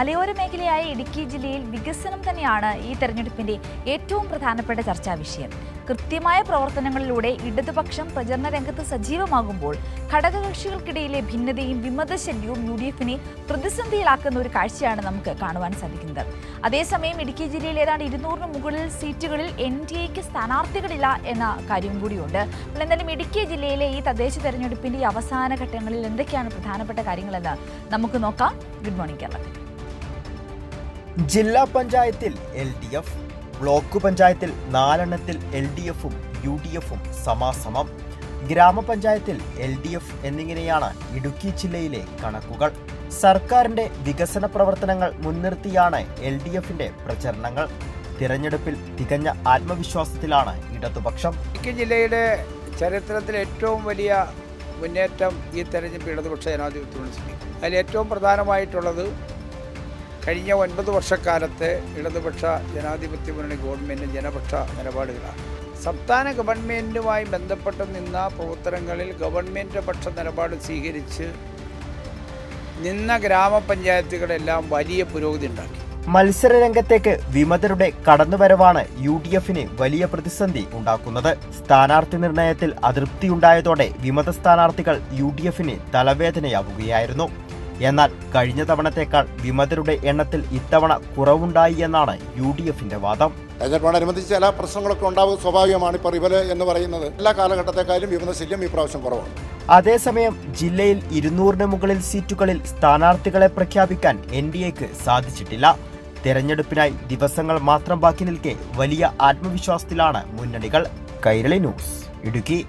മലയോര മേഖലയായ ഇടുക്കി ജില്ലയിൽ വികസനം തന്നെയാണ് ഈ തെരഞ്ഞെടുപ്പിന്റെ ഏറ്റവും പ്രധാനപ്പെട്ട ചർച്ചാ വിഷയം. കൃത്യമായ പ്രവർത്തനങ്ങളിലൂടെ ഇടതുപക്ഷം പ്രചരണ രംഗത്ത് സജീവമാകുമ്പോൾ ഘടകകക്ഷികൾക്കിടയിലെ ഭിന്നതയും വിമതശല്യവും UDFനെ പ്രതിസന്ധിയിലാക്കുന്ന ഒരു കാഴ്ചയാണ് നമുക്ക് കാണുവാൻ സാധിക്കുന്നത്. അതേസമയം ഇടുക്കി ജില്ലയിൽ ഏതാണ്ട് 200-ന് മുകളിൽ സീറ്റുകളിൽ NDAക്ക് സ്ഥാനാർത്ഥികളില്ല എന്ന കാര്യം കൂടിയുണ്ട്. എന്നാലും ഇടുക്കി ജില്ലയിലെ ഈ തദ്ദേശ തെരഞ്ഞെടുപ്പിന്റെ അവസാന ഘട്ടങ്ങളിൽ എന്തൊക്കെയാണ് പ്രധാനപ്പെട്ട കാര്യങ്ങളെന്ന് നമുക്ക് നോക്കാം. ഗുഡ് മോർണിംഗ് കേരളത്തിൽ. ജില്ലാ പഞ്ചായത്തിൽ LDF, ബ്ലോക്ക് പഞ്ചായത്തിൽ 4 LDFും UDFും സമാസമം, ഗ്രാമപഞ്ചായത്തിൽ LDF എന്നിങ്ങനെയാണ് ഇടുക്കി ജില്ലയിലെ കണക്കുകൾ. സർക്കാരിന്റെ വികസന പ്രവർത്തനങ്ങൾ മുൻനിർത്തിയാണ് LDFന്റെ പ്രചരണങ്ങൾ. തിരഞ്ഞെടുപ്പിൽ തികഞ്ഞ ആത്മവിശ്വാസത്തിലാണ് ഇടതുപക്ഷം. ഇടുക്കി ജില്ലയുടെ ചരിത്രത്തിൽ ഏറ്റവും വലിയ മുന്നേറ്റം ഈ തെരഞ്ഞെടുപ്പ് ഇടതുപക്ഷ ജനാധിപത്യത്തിന് ശ്രമിക്കും. അതിൽ ഏറ്റവും പ്രധാനമായിട്ടുള്ളത് കഴിഞ്ഞ 9 വർഷക്കാലത്തെ ഇടതുപക്ഷ ജനാധിപത്യ മുന്നണി ഗവൺമെൻറ് ജനപക്ഷ നിലപാടുകളാണ്. സംസ്ഥാന ഗവൺമെൻറ്റുമായി ബന്ധപ്പെട്ട് നിന്ന പ്രവർത്തനങ്ങളിൽ ഗവൺമെൻറ് പക്ഷ നിലപാട് സ്വീകരിച്ച് നിന്ന ഗ്രാമപഞ്ചായത്തുകളെല്ലാം വലിയ പുരോഗതി ഉണ്ടാക്കി. മത്സരരംഗത്തേക്ക് വിമതരുടെ കടന്നുവരവാണ് UDFന് വലിയ പ്രതിസന്ധി ഉണ്ടാക്കുന്നത്. സ്ഥാനാർത്ഥി നിർണയത്തിൽ അതൃപ്തിയുണ്ടായതോടെ വിമത സ്ഥാനാർത്ഥികൾ UDFന് തലവേദനയാവുകയായിരുന്നു. എന്നാൽ കഴിഞ്ഞ തവണത്തേക്കാൾ വിമതരുടെ എണ്ണത്തിൽ ഇത്തവണ കുറവുണ്ടായി എന്നാണ് UDFന്റെ വാദം. തെരഞ്ഞെടുപ്പോടനുബന്ധിച്ച് ചില പ്രശ്നങ്ങളൊക്കെ ഉണ്ടാവും, സ്വാഭാവികമാണ്. ഇപ്പോൾ റിവല് എന്ന് പറയുന്നത് എല്ലാ കാലഘട്ടത്തെക്കാളും വിമത ശല്യം ഈ പ്രാവശ്യം കുറവാണ്. അതേസമയം ജില്ലയിൽ 200-ന് മുകളിൽ സീറ്റുകളിൽ സ്ഥാനാർത്ഥികളെ പ്രഖ്യാപിക്കാൻ NDAക്ക് സാധിച്ചിട്ടില്ല. തെരഞ്ഞെടുപ്പിനായി ദിവസങ്ങൾ മാത്രം ബാക്കി നിൽക്കെ വലിയ ആത്മവിശ്വാസത്തിലാണ് മുന്നണികൾ. കൈരളി ന്യൂസ്, ഇടുക്കി.